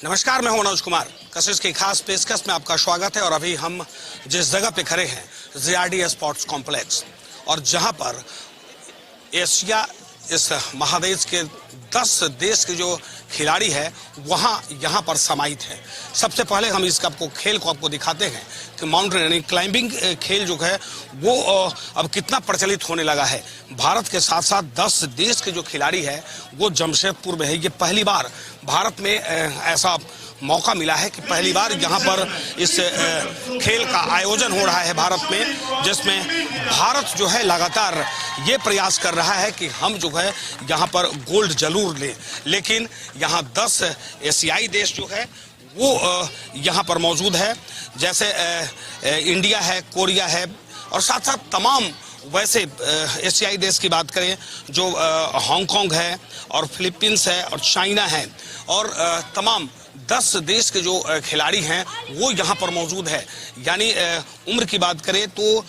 नमस्कार, मैं हूं मनोज कुमार। कशिश की खास पेशकश में आपका स्वागत है। और अभी हम जिस जगह पे खड़े हैं ZRD स्पोर्ट्स कॉम्प्लेक्स, और जहां पर एशिया इस महादेश के 10 देश के जो खिलाड़ी है वहाँ यहाँ पर समाहित है। सबसे पहले हम इसका खेल को आपको दिखाते हैं कि माउंटेनियरिंग क्लाइंबिंग खेल जो है वो अब कितना प्रचलित होने लगा है। भारत के साथ साथ 10 देश के जो खिलाड़ी है वो जमशेदपुर में है। ये पहली बार भारत में ऐसा मौका मिला है कि पहली बार यहाँ पर इस खेल का आयोजन हो रहा है भारत में, जिसमें भारत जो है लगातार ये प्रयास कर रहा है कि हम जो है यहाँ पर गोल्ड जरूर लें। लेकिन यहाँ 10 एशियाई देश जो है वो यहाँ पर मौजूद है, जैसे इंडिया है, कोरिया है, और साथ साथ तमाम वैसे एशियाई देश की बात करें जो हांगकांग है और फिलीपींस है और चाइना है, और तमाम 10 देश के जो खिलाड़ी हैं वो यहाँ पर मौजूद है। यानी उम्र की बात करें तो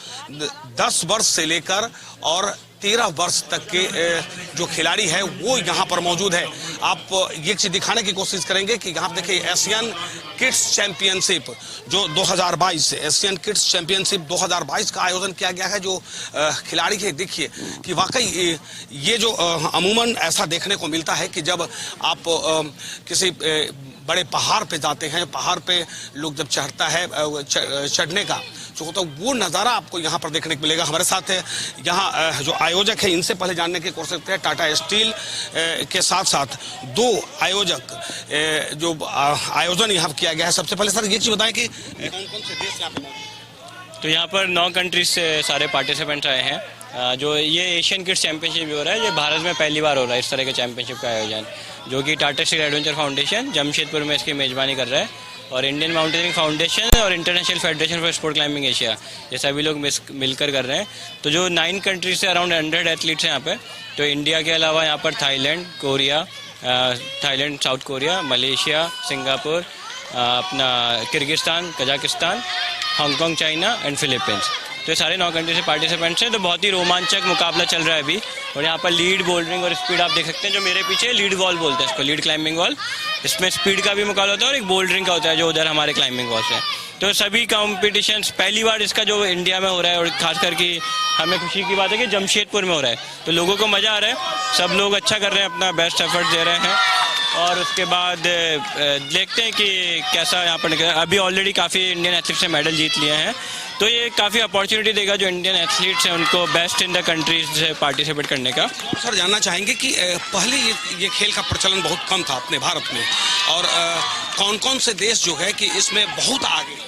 10 वर्ष से लेकर और 13 वर्ष तक के जो खिलाड़ी है वो यहाँ पर मौजूद है। आप ये चीज दिखाने की कोशिश करेंगे कि यहाँ देखिए एशियन किड्स चैंपियनशिप जो 2022 एशियन किड्स चैंपियनशिप 2022 का आयोजन किया गया है। जो खिलाड़ी है देखिए कि वाकई ये जो अमूमन ऐसा देखने को मिलता है कि जब आप किसी बड़े पहाड़ पे जाते हैं, पहाड़ पे लोग जब चढ़ता है चढ़ने का जो होता है वो नज़ारा आपको यहाँ पर देखने को मिलेगा। हमारे साथ यहाँ जो आयोजक है इनसे पहले जानने की कोशिश करते हैं। टाटा स्टील के साथ साथ 2 आयोजक जो आयोजन यहाँ किया गया है। सबसे पहले सर ये चीज़ बताएं कि कौन कौन से देश यहाँ पे? तो यहाँ पर 9 कंट्रीज से सारे पार्टिसिपेंट्स आए हैं। जो ये एशियन किड्स चैंपियनशिप हो रहा है, ये भारत में पहली बार हो रहा है इस तरह के चैंपियनशिप का आयोजन, जो कि Tata steel adventure foundation Jamshedpur में इसकी मेजबानी कर रहा है, और इंडियन माउंटेनियरिंग फाउंडेशन और international federation for sport climbing Asia, ये सभी लोग मिलकर कर रहे हैं। तो जो 9 कंट्रीज से अराउंड 100 एथलीट्स हैं यहाँ पे। तो इंडिया के अलावा यहाँ पर Thailand, South Korea, Malaysia, Singapore, अपना Kyrgyzstan, Kazakhstan, Hong Kong, China and Philippines, तो ये सारे 9 कंट्री से पार्टिसिपेंट्स हैं। तो बहुत ही रोमांचक मुकाबला चल रहा है अभी। और यहाँ पर लीड, बोल्डरिंग और स्पीड आप देख सकते हैं। जो मेरे पीछे लीड वॉल बोलते हैं इसको, लीड क्लाइंबिंग वॉल, इसमें स्पीड का भी मुकाबला होता है और एक बोल्डरिंग का होता है जो उधर हमारे क्लाइंबिंग वॉल से। तो सभी कॉम्पिटिशन्स पहली बार इसका जो इंडिया में हो रहा है, और खास करके हमें खुशी की बात है कि जमशेदपुर में हो रहा है, तो लोगों को मज़ा आ रहा है, सब लोग अच्छा कर रहे हैं, अपना बेस्ट एफर्ट दे रहे हैं। और उसके बाद देखते हैं कि कैसा यहाँ पर निकला। अभी ऑलरेडी काफ़ी इंडियन एथलीट्स ने मेडल जीत लिए हैं, तो ये काफ़ी अपॉर्चुनिटी देगा जो इंडियन एथलीट्स हैं उनको बेस्ट इन द कंट्रीज से पार्टिसिपेट करने का। सर जानना चाहेंगे कि पहले ये खेल का प्रचलन बहुत कम था अपने भारत में, और कौन कौन से देश जो है कि इसमें बहुत आगे?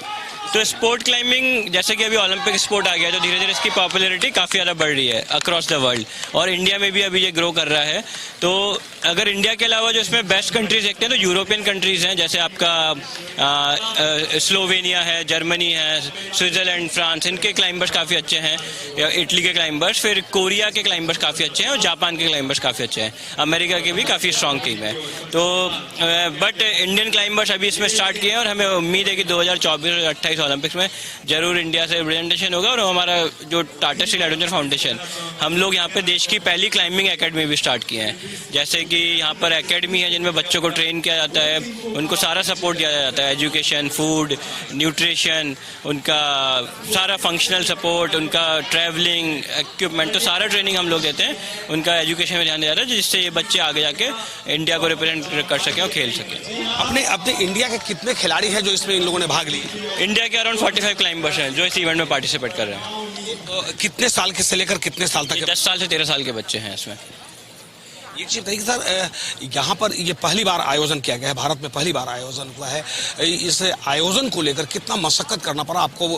तो स्पोर्ट क्लाइंबिंग जैसे कि अभी ओलंपिक स्पोर्ट आ गया, तो धीरे धीरे इसकी पॉपुलैरिटी काफ़ी ज़्यादा बढ़ रही है अक्रॉस द वर्ल्ड, और इंडिया में भी अभी ये ग्रो कर रहा है। तो अगर इंडिया के अलावा जो इसमें बेस्ट कंट्रीज देखते हैं तो यूरोपियन कंट्रीज़ हैं, जैसे आपका स्लोवेनिया है, जर्मनी है, स्विट्ज़रलैंड, फ्रांस, इनके क्लाइंबर्स काफ़ी अच्छे हैं, इटली के क्लाइंबर्स, फिर कोरिया के क्लाइंबर्स काफ़ी अच्छे हैं, और जापान के क्लाइंबर्स काफ़ी अच्छे हैं, अमेरिका की भी काफ़ी स्ट्रॉन्ग टीम है। तो बट इंडियन क्लाइंबर्स अभी इसमें स्टार्ट किए हैं, और हमें उम्मीद है कि 2024 और 28 ओलंपिक्स में जरूर इंडिया से रिप्रेजेंटेशन होगा। और हमारा जो टाटा स्टील एडवेंचर फाउंडेशन, हम लोग यहाँ पे देश की पहली क्लाइंबिंग एकेडमी भी स्टार्ट किए हैं। जैसे कि यहाँ पर एकेडमी है जिनमें बच्चों को ट्रेन किया जाता है, उनको सारा सपोर्ट दिया जाता है, एजुकेशन, फूड, न्यूट्रिशन, उनका सारा फंक्शनल सपोर्ट, उनका ट्रैवलिंग, इक्विपमेंट, तो सारा ट्रेनिंग हम लोग देते हैं। उनका एजुकेशन में ध्यान दिया जाता है जिससे ये बच्चे आगे जाके इंडिया को रिप्रेजेंट कर सकें और खेल सकें। अपने इंडिया के कितने खिलाड़ी हैं जो इसमें इन लोगों ने भाग लिया? इंडिया के अराउंड 45 क्लाइंबर्स हैं जो इस इवेंट में पार्टिसिपेट कर रहे हैं। कितने साल के से लेकर कितने साल तक? 10 साल से 13 साल के बच्चे हैं इसमें। ये चीज़ बताइए सर, यहाँ पर ये पहली बार आयोजन किया गया है, भारत में पहली बार आयोजन हुआ है। इस आयोजन को लेकर कितना मशक्कत करना पड़ा आपको?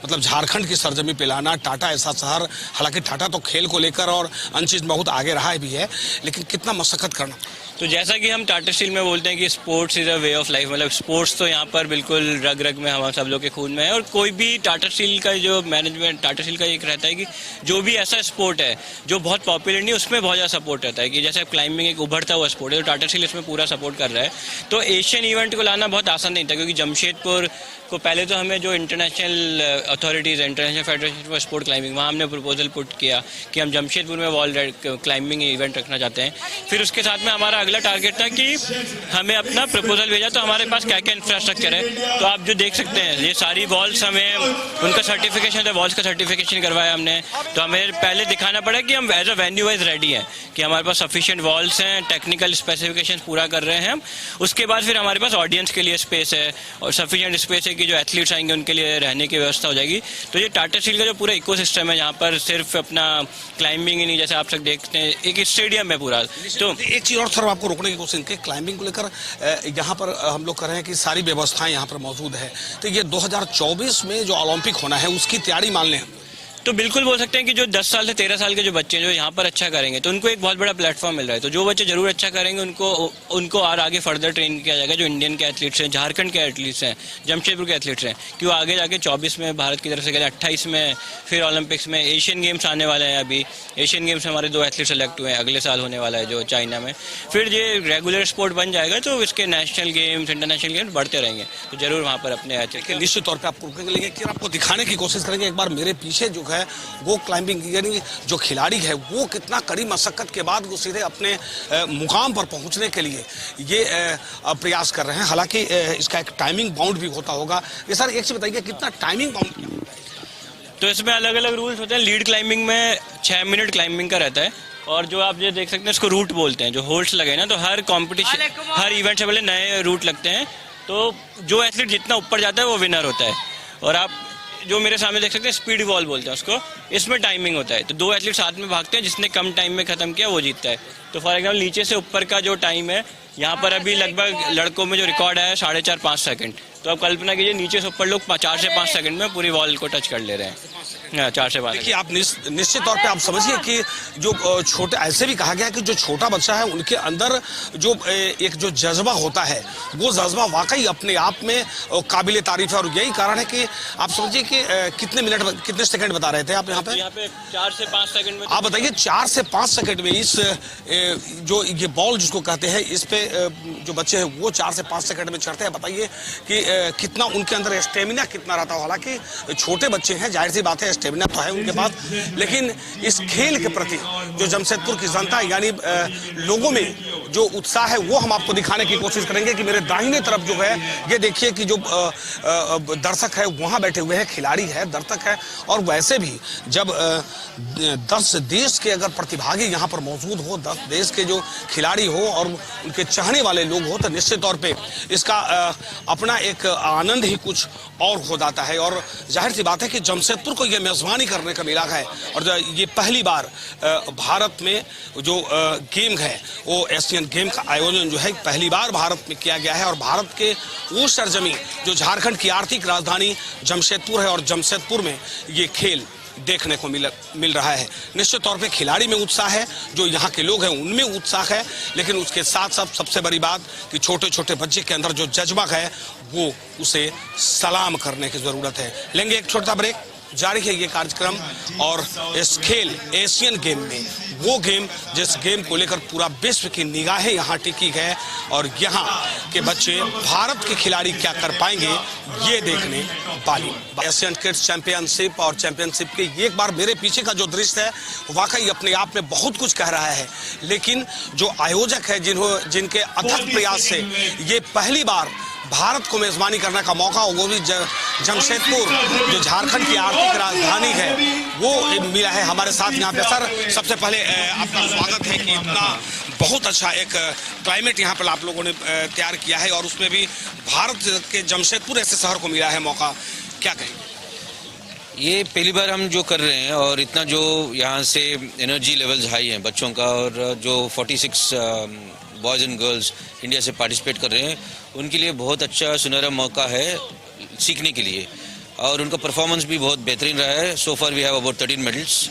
मतलब झारखंड की सरजमी पे लाना, टाटा ऐसा शहर, हालांकि टाटा तो खेल को लेकर और अन्य चीज़ बहुत आगे रहा भी है, लेकिन कितना मशक्कत करना? तो जैसा कि हम टाटा स्टील में बोलते हैं कि sports is a way of life, मतलब स्पोर्ट्स तो यहाँ पर बिल्कुल रग रग में हम सब लोग के खून में है। और कोई भी टाटा स्टील का जो मैनेजमेंट, टाटा स्टील का एक रहता है कि जो भी ऐसा स्पोर्ट है जो बहुत पॉपुलर नहीं, उसमें बहुत ज़्यादा सपोर्ट रहता है। कि जैसे क्लाइंबिंग एक उभरता हुआ स्पोर्ट है, तो टाटा स्टील इसमें पूरा सपोर्ट कर रहा है। तो एशियन इवेंट को लाना बहुत आसान नहीं था, क्योंकि जमशेदपुर उसको पहले तो हमें जो इंटरनेशनल अथॉरिटीज़ है, international federation for sport climbing, वहाँ हमने प्रपोजल पुट किया कि हम जमशेदपुर में वॉल क्लाइंबिंग इवेंट रखना चाहते हैं। फिर उसके साथ में हमारा अगला टारगेट था कि हमें अपना प्रपोजल भेजा तो हमारे पास क्या क्या इंफ्रास्ट्रक्चर है। तो आप जो देख सकते हैं ये सारी वॉल्स, हमें उनका सर्टिफिकेशन है, वॉल्स का सर्टिफिकेशन करवाया हमने। तो हमें पहले दिखाना पड़ा कि हम as a venue wise ready हैं, कि हमारे पास सफिशिएंट वॉल्स हैं, टेक्निकल स्पेसिफिकेशन पूरा कर रहे हैं हम। उसके बाद फिर हमारे पास ऑडियंस के लिए स्पेस है और सफिशिएंट स्पेस है कि जो एथलीट्स आएंगे उनके लिए रहने की व्यवस्था हो जाएगी। तो ये टाटा स्टील का जो पूरा इकोसिस्टम है, यहाँ पर सिर्फ अपना क्लाइंबिंग ही नहीं, जैसे आप सब देखते हैं एक स्टेडियम है पूरा। तो एक चीज और सर आपको रोकने की कोशिश की, क्लाइंबिंग को लेकर यहाँ पर हम लोग कर रहे हैं कि सारी व्यवस्थाएं यहाँ पर मौजूद है। तो ये 2024 में जो ओलंपिक होना है उसकी तैयारी मान लें तो बिल्कुल बोल सकते हैं कि जो 10 साल से 13 साल के जो बच्चे हैं जो यहाँ पर अच्छा करेंगे तो उनको एक बहुत बड़ा प्लेटफॉर्म मिल रहा है। तो जो बच्चे जरूर अच्छा करेंगे उनको और आगे फर्दर ट्रेन किया जाएगा। जो इंडियन के एथलीट्स हैं, झारखंड के एथलीट्स हैं, जमशेदपुर के एथलीट्स हैं, कि वो आगे जाके 24 में भारत की तरफ से गए, 28 में फिर ओलंपिक्स में, एशियन गेम्स आने वाले हैं। अभी एशियन गेम्स में हमारे 2 एथलीट सेलेक्ट हुए हैं, अगले साल होने वाला है जो चाइना में। फिर ये रेगुलर स्पोर्ट बन जाएगा तो इसके नेशनल गेम्स, इंटरनेशनल गेम्स बढ़ते रहेंगे। तो जरूर वहाँ पर अपने निश्चित तौर पर आपको रोकेंगे कि आपको दिखाने की कोशिश करेंगे। एक बार मेरे पीछे जो है वो क्लाइंबिंग यानी जो खिलाड़ी है वो कितना कड़ी मशक्कत के बाद वो सीधे अपने मुकाम पर पहुंचने के लिए ये प्रयास कर रहे हैं। हालांकि इसका एक टाइमिंग बाउंड भी होता होगा। ये सर एक चीज बताइए कितना टाइमिंग बाउंड? तो इसमें अलग अलग रूल्स होते हैं। लीड क्लाइंबिंग में 6 मिनट क्लाइंबिंग का रहता है और जो आप ये देख सकते हैं इसको रूट बोलते हैं। जो होल्ड्स लगे ना, तो हर कॉम्पिटिशन, हर इवेंट से पहले नए रूट लगते हैं। तो जो एथलीट जितना ऊपर जाता है वो विनर होता है। और आप जो मेरे सामने देख सकते हैं स्पीड वॉल बोलते हैं उसको, इसमें टाइमिंग होता है। तो 2 एथलीट साथ में भागते हैं, जिसने कम टाइम में खत्म किया वो जीतता है। तो फॉर एग्जाम्पल नीचे से ऊपर का जो टाइम है, यहाँ पर अभी लगभग लड़कों में जो रिकॉर्ड है 4.5-5 सेकंड। तो आप कल्पना कीजिए नीचे से ऊपर लोग 4 से 5 सेकंड में पूरी वॉल को टच कर ले रहे हैं। 4 से 5। देखिए आप निश्चित तौर पे आप समझिए कि जो छोटे, ऐसे भी कहा गया है कि जो छोटा बच्चा है उनके अंदर जो एक जो जज्बा होता है वो जज्बा वाकई अपने आप में काबिले तारीफ है। और यही कारण है कि आप समझिए कि कितने सेकंड बता रहे थे आप यहाँ पे? 4 से 5 सेकंड में। आप बताइए 4 से 5 सेकंड में इस जो ये बॉल जिसको कहते हैं इस पे जो बच्चे हैं वो 4 से 5 सेकंड में चढ़ते हैं। बताइए कि कितना उनके अंदर स्टेमिना कितना रहता है। हालांकि छोटे बच्चे हैं, जाहिर सी बात है स्टेमिना तो है उनके पास, लेकिन इस खेल के प्रति जो जमशेदपुर की जनता यानी लोगों में जो उत्साह है वो हम आपको दिखाने की कोशिश करेंगे। कि मेरे दाहिने तरफ जो है ये देखिए कि जो दर्शक है वहां बैठे हुए हैं, खिलाड़ी है, दर्शक है। और वैसे भी जब 10 देश के अगर प्रतिभागी यहाँ पर मौजूद हो, 10 देश के जो खिलाड़ी हो और उनके चाहने वाले लोग हो, तो निश्चित तौर पे इसका अपना एक आनंद ही कुछ और हो जाता है। और जाहिर सी बात है कि जमशेदपुर को यह मेजबानी करने का मिला है और ये पहली बार भारत में जो गेम है वो एशियन गेम का आयोजन जो है पहली बार भारत में किया गया है। और भारत के वो सरजमी जो झारखंड की आर्थिक राजधानी जमशेदपुर है और जमशेदपुर में ये खेल देखने को मिल रहा है। निश्चित तौर पे खिलाड़ी में उत्साह है, जो यहाँ के लोग हैं उनमें उत्साह है, लेकिन उसके साथ साथ सबसे बड़ी बात कि छोटे छोटे बच्चे के अंदर जो जज्बा है वो उसे सलाम करने की जरूरत है। लेंगे एक छोटा ब्रेक, जारी है ये कार्यक्रम। और इस खेल एशियन गेम में वो गेम जिस गेम को लेकर पूरा विश्व की निगाहें यहाँ टिकी है और यहाँ के बच्चे भारत के खिलाड़ी क्या कर पाएंगे ये देखने वाली। एशियन किड्स चैंपियनशिप और चैंपियनशिप के एक बार मेरे पीछे का जो दृश्य है वाकई अपने आप में बहुत कुछ कह रहा है। लेकिन जो आयोजक है जिनके अथक प्रयास से ये पहली बार भारत को मेजबानी करने का मौका हो, वो भी जमशेदपुर जो झारखंड की आर्थिक राजधानी है वो मिला है हमारे साथ यहाँ पे। सर सबसे पहले आपका स्वागत है कि इतना बहुत अच्छा एक क्लाइमेट यहाँ पर आप लोगों ने तैयार किया है और उसमें भी भारत के जमशेदपुर ऐसे शहर को मिला है मौका, क्या कहेंगे? ये पहली बार हम जो कर रहे हैं और इतना जो यहाँ से एनर्जी लेवल्स हाई हैं बच्चों का, और जो 46 बॉयज़ एंड गर्ल्स इंडिया से पार्टिसिपेट कर रहे हैं उनके लिए बहुत अच्छा सुनहरा मौका है सीखने के लिए। और उनका परफॉर्मेंस भी बहुत बेहतरीन रहा है। So far we have about 13 medals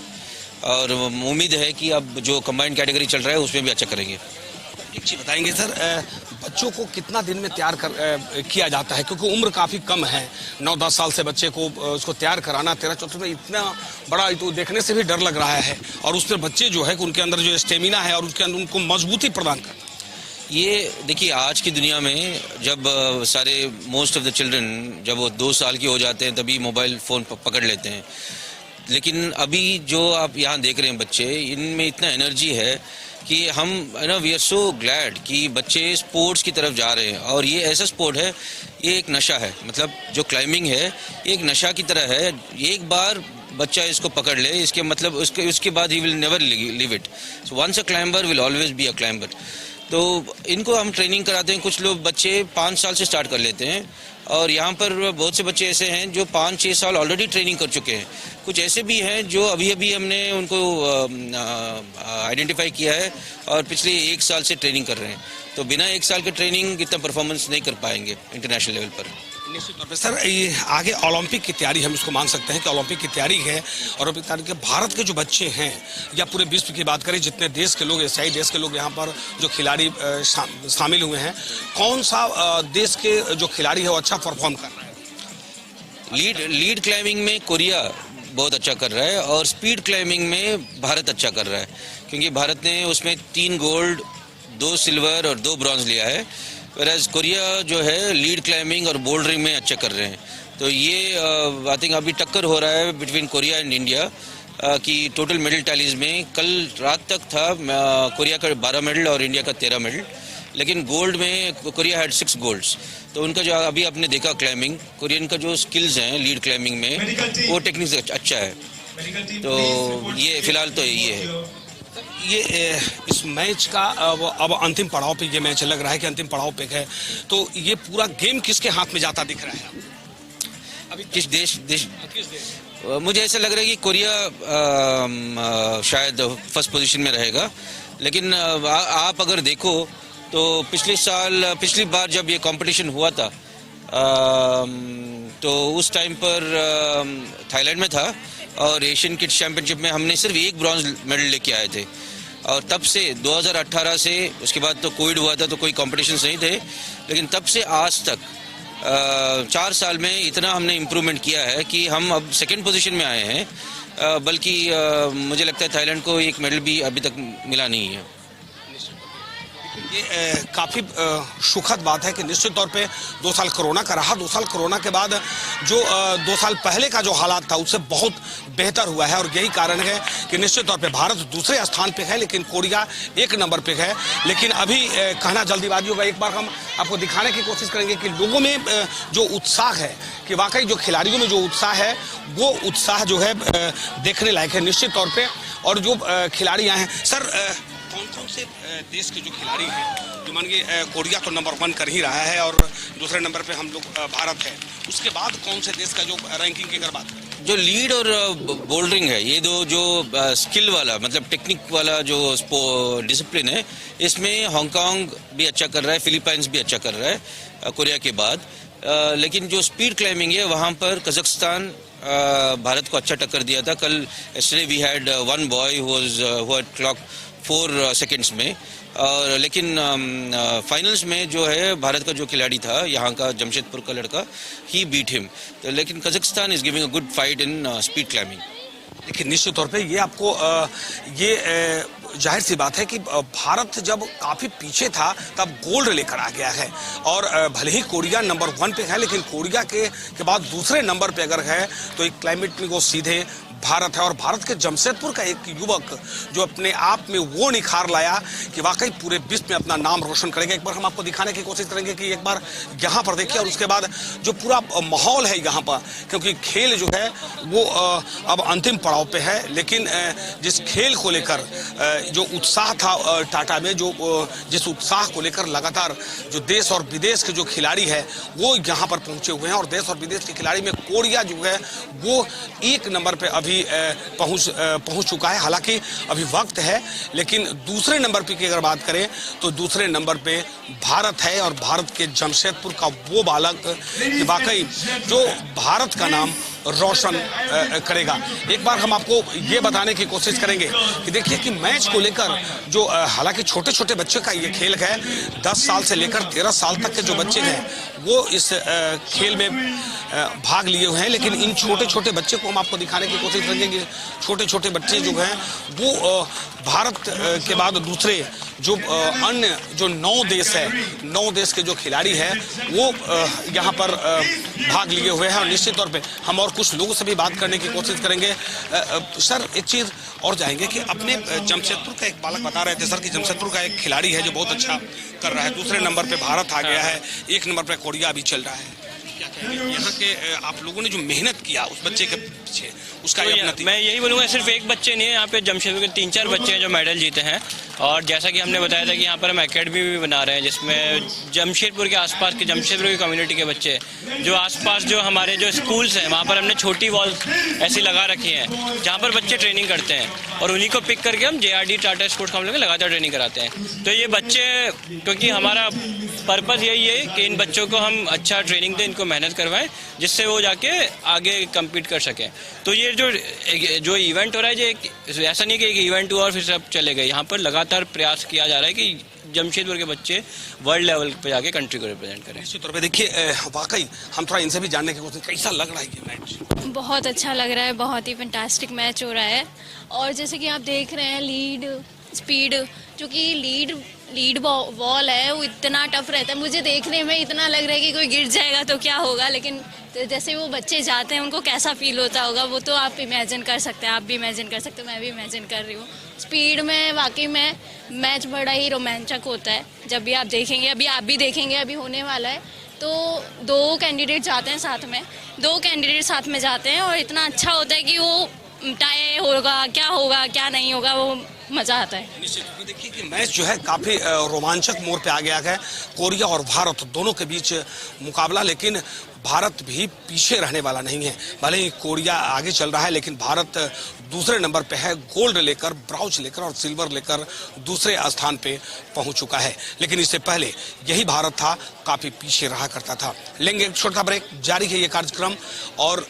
और उम्मीद है कि अब जो कंबाइंड कैटेगरी चल रहा है उसमें भी अच्छा करेंगे। एक चीज बताएंगे सर, बच्चों को कितना दिन में तैयार किया जाता है? क्योंकि उम्र काफी कम है, 9-10 साल से बच्चे को उसको तैयार कराना 13-14 में इतना बड़ा तो देखने से भी डर लग रहा है। और उस पर बच्चे जो है उनके अंदर जो स्टेमिना है और उसके अंदर उनको मजबूती प्रदान करना। ये देखिए, आज की दुनिया में जब सारे मोस्ट ऑफ द चिल्ड्रन जब वो 2 साल के हो जाते हैं तभी मोबाइल फ़ोन पकड़ लेते हैं, लेकिन अभी जो आप यहाँ देख रहे हैं बच्चे, इनमें इतना एनर्जी है कि हम वी आर सो ग्लैड कि बच्चे स्पोर्ट्स की तरफ जा रहे हैं। और ये ऐसा स्पोर्ट है, ये एक नशा है, मतलब जो क्लाइंबिंग है ये एक नशा की तरह है। एक बार बच्चा इसको पकड़ ले, इसके मतलब उसके बाद ही will never leave it. So once a climber will always be a climber. तो इनको हम ट्रेनिंग कराते हैं। कुछ लोग बच्चे 5 साल से स्टार्ट कर लेते हैं, और यहाँ पर बहुत से बच्चे ऐसे हैं जो 5-6 साल ऑलरेडी ट्रेनिंग कर चुके हैं। कुछ ऐसे भी हैं जो अभी अभी हमने उनको आइडेंटिफाई किया है और पिछले 1 साल से ट्रेनिंग कर रहे हैं। तो बिना 1 साल के ट्रेनिंग इतना परफॉर्मेंस नहीं कर पाएंगे इंटरनेशनल लेवल पर। निश्चित तौर पे सर, ये आगे ओलंपिक की तैयारी हम इसको मान सकते हैं कि ओलंपिक की तैयारी है। ओलंपिक तैयारी के भारत के जो बच्चे हैं या पूरे विश्व की बात करें, जितने देश के लोग, एशियाई देश के लोग यहाँ पर जो खिलाड़ी शामिल हुए हैं, कौन सा देश के जो खिलाड़ी है वो अच्छा परफॉर्म कर रहा है? लीड क्लाइंबिंग में कोरिया बहुत अच्छा कर रहा है, और स्पीड क्लाइंबिंग में भारत अच्छा कर रहा है, क्योंकि भारत ने उसमें 3 गोल्ड, 2 सिल्वर और 2 ब्रॉन्ज लिया है। वेराज कोरिया जो है लीड क्लाइंबिंग और बोल्डरिंग में अच्छा कर रहे हैं। तो ये आई थिंक अभी टक्कर हो रहा है बिटवीन कोरिया एंड इंडिया कि टोटल मेडल टैलीज में कल रात तक था कोरिया का 12 मेडल और इंडिया का 13 मेडल, लेकिन गोल्ड में कोरिया हैड 6 गोल्ड्स। तो उनका जो अभी आपने देखा क्लाइंबिंग, कोरियन का जो स्किल्स हैं लीड क्लाइंबिंग में, वो टेक्निक अच्छा है। तो ये फिलहाल तो ये है। ये इस मैच का अब अंतिम पड़ाव पे ये मैच लग रहा है कि अंतिम पड़ाव पे है, तो ये पूरा गेम किसके हाथ में जाता दिख रहा है अभी? किस देश मुझे ऐसा लग रहा है कि कोरिया शायद फर्स्ट पोजीशन में रहेगा, लेकिन आप अगर देखो तो पिछली बार जब ये कंपटीशन हुआ था तो उस टाइम पर थाईलैंड में था, और एशियन किड्स चैंपियनशिप में हमने सिर्फ 1 ब्रॉन्ज मेडल लेके आए थे। और तब से 2018 से, उसके बाद तो कोविड हुआ था तो कोई कॉम्पिटिशन्स नहीं थे, लेकिन तब से आज तक 4 साल में इतना हमने इम्प्रूवमेंट किया है कि हम अब 2nd पोजीशन में आए हैं। बल्कि मुझे लगता है थाईलैंड को 1 मेडल भी अभी तक मिला नहीं है। ये काफ़ी सुखद बात है कि निश्चित तौर पे 2 साल कोरोना का रहा। 2 साल कोरोना के बाद जो 2 साल पहले का जो हालात था उससे बहुत बेहतर हुआ है, और यही कारण है कि निश्चित तौर पे भारत दूसरे स्थान पे है, लेकिन कोरिया 1 नंबर पे है। लेकिन अभी कहना जल्दीबाजी होगा। एक बार हम आपको दिखाने की कोशिश करेंगे कि लोगों में जो उत्साह है, कि वाकई जो खिलाड़ियों में जो उत्साह है वो उत्साह जो है देखने लायक है निश्चित तौर पर। और जो खिलाड़ी आए हैं सर, कौन से देश के जो खिलाड़ी हैं, जो मान के कोरिया तो नंबर 1 कर ही रहा है और दूसरे नंबर पे हम लोग भारत है, उसके बाद कौन से देश का जो रैंकिंग की अगर बात करें? जो लीड और बोल्डरिंग है, ये दो जो स्किल वाला मतलब टेक्निक वाला जो डिसिप्लिन है, इसमें हांगकांग भी अच्छा कर रहा है, फिलीपाइंस भी अच्छा कर रहा है कोरिया के बाद। लेकिन जो स्पीड क्लाइंबिंग है वहाँ पर कजाकिस्तान भारत को अच्छा टक्कर दिया था। कल yesterday we had one boy who had clocked 4 seconds में, और लेकिन फाइनल्स में जो है भारत का जो खिलाड़ी था यहाँ का जमशेदपुर का लड़का, ही बीट हिम। तो लेकिन Kazakhstan is giving a good fight in speed climbing. देखिए निश्चित तौर पे ये आपको ये जाहिर सी बात है कि भारत जब काफ़ी पीछे था तब गोल्ड लेकर आ गया है, और भले ही कोरिया नंबर 1 पे है, लेकिन कोरिया के बाद दूसरे नंबर पे अगर है तो एक क्लाइमेट में वो सीधे भारत है। और भारत के जमशेदपुर का एक युवक जो अपने आप में वो निखार लाया कि वाकई पूरे विश्व में अपना नाम रोशन करेगा। एक बार हम आपको दिखाने की कोशिश करेंगे कि एक बार यहाँ पर देखिए, और उसके बाद जो पूरा माहौल है यहाँ पर, क्योंकि खेल जो है वो अब अंतिम पड़ाव पे है, लेकिन जिस खेल को लेकर जो उत्साह था टाटा में, जिस उत्साह को लेकर लगातार जो देश और विदेश के जो खिलाड़ी है वो यहाँ पर पहुंचे हुए हैं, और देश और विदेश के खिलाड़ी में कोरिया जो है वो 1 नंबर पे अभी पहुंच चुका है। हालांकि अभी वक्त है, लेकिन दूसरे नंबर पे की अगर बात करें तो दूसरे नंबर पे भारत है, और भारत के जमशेदपुर का वो बालक कि वाकई जो भारत का नाम रोशन करेगा। एक बार हम आपको ये बताने की कोशिश करेंगे कि देखिए कि मैच को लेकर जो हालांकि छोटे छोटे बच्चे का ये खेल है, 10 साल से लेकर 13 साल तक के जो बच्चे हैं वो इस खेल में भाग लिए हुए हैं, लेकिन इन छोटे छोटे बच्चे को हम आपको दिखाने की कोशिश करेंगे कि छोटे छोटे बच्चे जो हैं वो भारत के बाद दूसरे जो अन्य जो 9 देश है, 9 देश के जो खिलाड़ी हैं वो यहाँ पर भाग लिए हुए हैं। और निश्चित तौर पे हम और कुछ लोगों से भी बात करने की कोशिश करेंगे। सर, एक चीज़ और जाएंगे कि अपने जमशेदपुर का एक बालक बता रहे थे सर कि जमशेदपुर का एक खिलाड़ी है जो बहुत अच्छा कर रहा है, दूसरे नंबर पे भारत आ गया है, 1 नंबर पे कोरिया अभी चल रहा है। क्या कहेंगे यहाँ के आप लोगों ने जो मेहनत किया उस बच्चे के पीछे, उसका तो मैं यही बोलूँगा, सिर्फ एक बच्चे नहीं है यहाँ पे, जमशेदपुर के 3-4 बच्चे हैं जो मेडल जीते हैं। और जैसा कि हमने बताया था कि यहाँ पर हम एकेडमी भी बना रहे हैं जिसमें जमशेदपुर के आसपास के, जमशेदपुर की कम्युनिटी के बच्चे जो आसपास जो हमारे जो स्कूल्स हैं वहाँ पर हमने छोटी वॉल ऐसी लगा रखी हैं जहाँ पर बच्चे ट्रेनिंग करते हैं और उन्हीं को पिक करके हम JRD टाटा स्पोर्ट्स कॉम्प्लेक्स में लगातार ट्रेनिंग कराते हैं। तो ये बच्चे, क्योंकि हमारा पर्पज़ यही है कि इन बच्चों को हम अच्छा ट्रेनिंग दें, इनको मेहनत करवाएं जिससे वो जाके आगे कम्पीट कर सकें। तो ये जो इवेंट हो रहा है, ये ऐसा नहीं कि एक इवेंट हुआ और फिर सब चले गए। यहाँ पर लगातार प्रयास किया जा रहा है कि जमशेदपुर के बच्चे वर्ल्ड लेवल पे जाके कंट्री को रिप्रेजेंट करें। निश्चित तौर पे देखिए, वाकई हम थोड़ा इनसे भी जानने की कोशिश, कैसा लग रहा है ये मैच? बहुत अच्छा लग रहा है, बहुत ही फैंटास्टिक मैच हो रहा है। और जैसे कि आप देख रहे हैं, लीड स्पीड, जो कि लीड बॉल है वो इतना टफ रहता है, मुझे देखने में इतना लग रहा है कि कोई गिर जाएगा तो क्या होगा, लेकिन तो जैसे वो बच्चे जाते हैं उनको कैसा फील होता होगा वो तो आप इमेजिन कर सकते हैं, आप भी इमेजिन कर सकते हो, मैं भी इमेजिन कर रही हूँ। स्पीड में वाकई में मैच बड़ा ही रोमांचक होता है जब भी आप देखेंगे, अभी आप भी देखेंगे, अभी होने वाला है। तो 2 कैंडिडेट जाते हैं साथ में, 2 कैंडिडेट साथ में जाते हैं और इतना अच्छा होता है कि वो टाई होगा क्या नहीं होगा, वो मजा आता है। निश्चित रूप से देखिए कि मैच जो है काफी रोमांचक मोड़ पे आ गया है। कोरिया और भारत दोनों के बीच मुकाबला, लेकिन भारत भी पीछे रहने वाला नहीं है। भले ही कोरिया आगे चल रहा है लेकिन भारत दूसरे नंबर पे है, गोल्ड लेकर, ब्रॉन्ज लेकर और सिल्वर लेकर दूसरे स्थान पे पहुंच चुका है। लेकिन इससे पहले यही भारत था, काफी पीछे रहा करता था। लेंगे एक छोटा ब्रेक, जारी है ये कार्यक्रम। और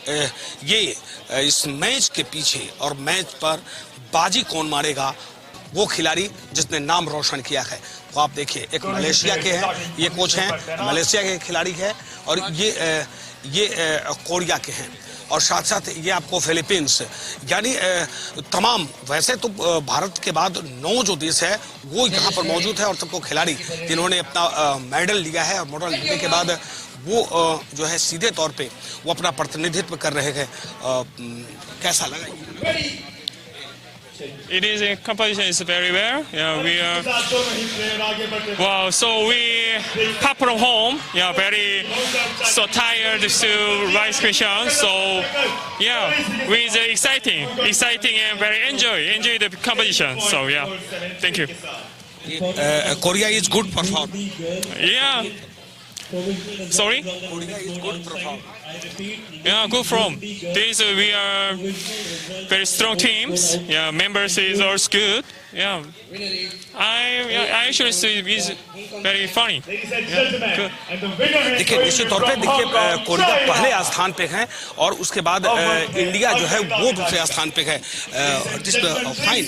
ये इस मैच के पीछे और मैच पर बाजी कौन मारेगा, वो खिलाड़ी जिसने नाम रोशन किया है, वो आप देखिए। एक मलेशिया के हैं, ये कोच हैं, मलेशिया के खिलाड़ी है, और ये कोरिया के हैं, और साथ साथ ये आपको फिलीपींस, यानी तमाम, वैसे तो भारत के बाद 9 जो देश है वो यहाँ पर मौजूद है। और सबको खिलाड़ी जिन्होंने अपना मेडल लिया है, और मेडल लेने के बाद वो जो है सीधे तौर पे वो अपना प्रतिनिधित्व कर रहे हैं। कैसा लगा? It is a competition is very well. Yeah, we are. Wow, so we come from home. Yeah, very so tired to write question. So yeah, we is exciting and very enjoy the competition. So yeah, thank you. Korea is good perform. Yeah. Sorry? Korea is good perform. Yeah, good from. This we are very strong teams. Yeah, members is also good. Yeah, I actually see it is very funny. Yeah, good. देखिए, निश्चित तौर पे देखिए, Korea पहले स्थान पे है और उसके बाद इंडिया जो है वो दूसरे स्थान पे है। Fine.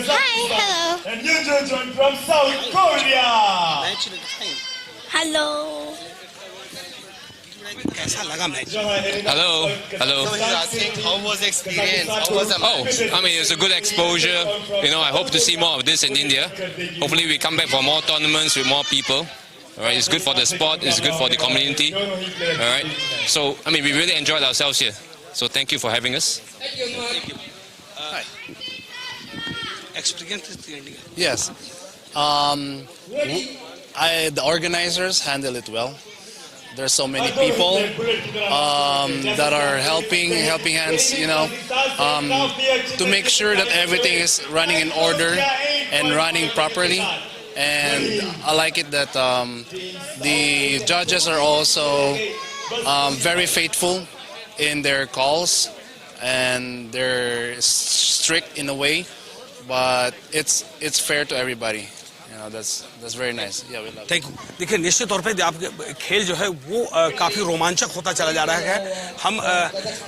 Hi, hello. And you children from South Korea. Hello. कैसा लगा match? Hello. How was the experience? How was the Oh, I mean, it's a good exposure. You know, I hope to see more of this in India. Hopefully, we come back for more tournaments with more people. All right, it's good for the sport. It's good for the community. All right. So, I mean, we really enjoyed ourselves here. So, thank you for having us. Experience in India. Yes. The organizers handle it well. There's so many people that are helping hands, you know, to make sure that everything is running in order and running properly. And I like it that the judges are also very faithful in their calls, and they're strict in a way, but it's fair to everybody. You know, that's very nice. Yeah, we love it. Thank you. देखिए, निश्चित तौर पे आपके खेल जो है वो काफी रोमांचक होता चला जा रहा है। हम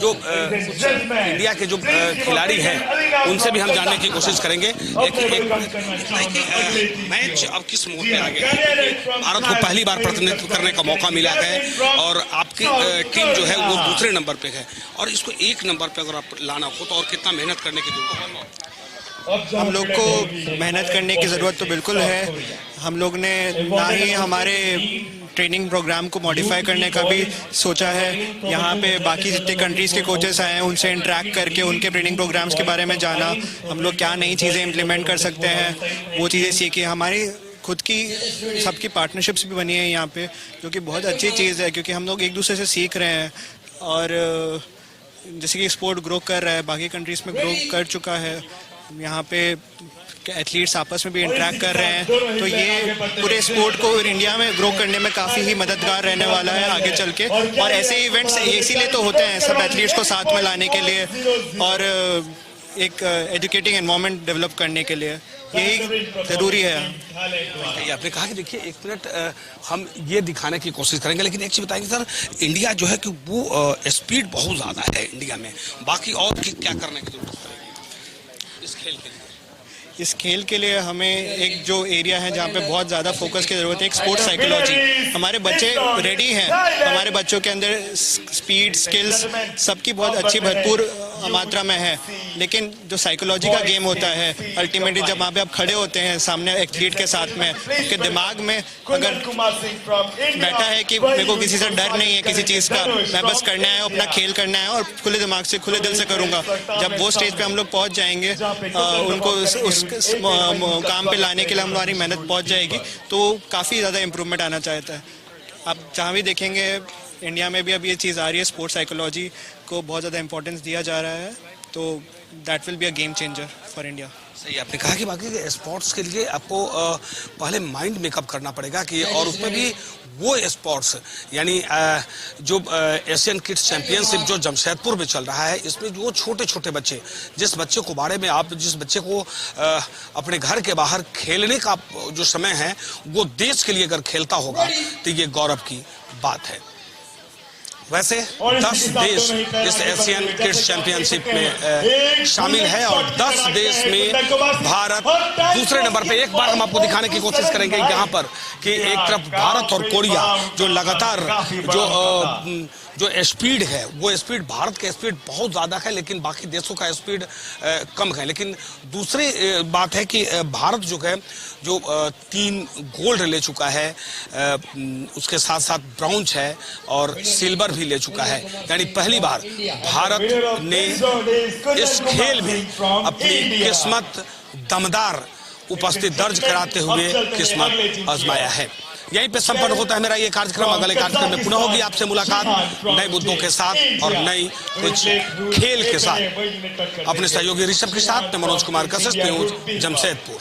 जो इंडिया के जो खिलाड़ी हैं उनसे भी हम जानने की कोशिश करेंगे। मैच अब किस मोड़ पे आ गया है? भारत को पहली बार प्रतिनिधित्व करने का मौका मिला है और आपकी टीम जो है वो दूसरे नंबर पे है, और इसको 1 नंबर पे अगर आप लाना हो तो और कितना मेहनत करने की जरूरत है? हम लोग को मेहनत करने की ज़रूरत तो बिल्कुल है। हम लोग ने ना ही हमारे ट्रेनिंग प्रोग्राम को मॉडिफाई करने का भी सोचा है। यहाँ पे बाकी जितने कंट्रीज़ के कोचेस आए हैं उनसे इंटरेक्ट करके उनके ट्रेनिंग प्रोग्राम्स के बारे में जाना, हम लोग क्या नई चीज़ें इम्प्लीमेंट कर सकते हैं वो चीज़ें सीखी। हमारी खुद की सबकी पार्टनरशिप्स भी बनी है यहाँ पे, जो कि बहुत अच्छी चीज़ है क्योंकि हम लोग एक दूसरे से सीख रहे हैं। और जैसे कि स्पोर्ट ग्रो कर रहा है, बाकी कंट्रीज़ में ग्रो कर चुका है, यहाँ पे एथलीट्स आपस में भी इंटरेक्ट कर रहे हैं, तो ये पूरे स्पोर्ट को इंडिया में ग्रो करने में काफ़ी ही मददगार रहने वाला है आगे चल के। और ऐसे इवेंट्स इसीलिए तो होते हैं, सब एथलीट्स को साथ में लाने के लिए और एक एजुकेटिंग एनवायरनमेंट डेवलप करने के लिए, यही ज़रूरी है। आपने कहा कि देखिए 1 मिनट हम ये दिखाने की कोशिश करेंगे, लेकिन एक चीज़ बताएंगे सर, इंडिया जो है कि वो स्पीड बहुत ज़्यादा है इंडिया में, बाकी और क्या करने की जरूरत पड़ेगी इस खेल के लिए? इस खेल के लिए हमें एक जो एरिया है जहाँ पे बहुत ज़्यादा फोकस की ज़रूरत है, एक स्पोर्ट्स साइकोलॉजी। हमारे बच्चे रेडी हैं, हमारे बच्चों के अंदर स्पीड, स्किल्स सबकी बहुत अच्छी भरपूर मात्रा में है, लेकिन जो साइकोलॉजी का गेम होता है अल्टीमेटली जब वहाँ पे आप खड़े होते हैं सामने एथलीट के साथ में, उसके दिमाग में अगर बैठा है कि मेरे को किसी से डर नहीं है किसी चीज़ का, मैं बस करना है, अपना खेल करना है और खुले दिमाग से खुले दिल से करूँगा, जब वो स्टेज पे हम लोग पहुँच जाएंगे, उनको उस काम पे लाने के लिए हमारी मेहनत पहुँच जाएगी, तो काफ़ी ज़्यादा इम्प्रूवमेंट आना चाहता है। आप जहाँ भी देखेंगे इंडिया में भी अब ये चीज़ आ रही है, स्पोर्ट्स साइकोलॉजी को बहुत ज़्यादा इंपॉर्टेंस दिया जा रहा है, तो that will be a game changer for India. सही, आपने कहा कि बाकी स्पोर्ट्स के लिए आपको पहले माइंड मेकअप करना पड़ेगा कि, और उसमें भी वो स्पोर्ट्स यानी जो एशियन किड्स चैंपियनशिप जो जमशेदपुर में चल रहा है, इसमें जो छोटे छोटे बच्चे, जिस बच्चे को बारे में आप जिस बच्चे को अपने घर के बाहर खेलने का जो समय है वो देश के लिए अगर खेलता होगा तो ये गौरव की बात है। वैसे 10 देश इस एशियन किड्स चैंपियनशिप में शामिल है और 10 देश में भारत दूसरे नंबर पे। एक बार हम आपको दिखाने की कोशिश करेंगे यहाँ पर कि एक तरफ भारत और कोरिया जो लगातार जो स्पीड है वो स्पीड, भारत का स्पीड बहुत ज़्यादा है लेकिन बाकी देशों का स्पीड कम है। लेकिन दूसरी बात है कि भारत जो है जो 3 गोल्ड ले चुका है, उसके साथ साथ ब्रॉन्ज है और सिल्वर भी ले चुका है, यानी पहली बार भारत ने इस खेल में अपनी किस्मत दमदार उपस्थिति दर्ज कराते हुए किस्मत आजमाया है। यहीं पे संपन्न होता है मेरा ये कार्यक्रम। अगले कार्यक्रम में पुनः होगी आपसे मुलाकात नए मुद्दों के साथ और नई कुछ खेल के साथ। अपने सहयोगी ऋषभ के साथ मैं मनोज कुमार कशिश, न्यूज़ जमशेदपुर।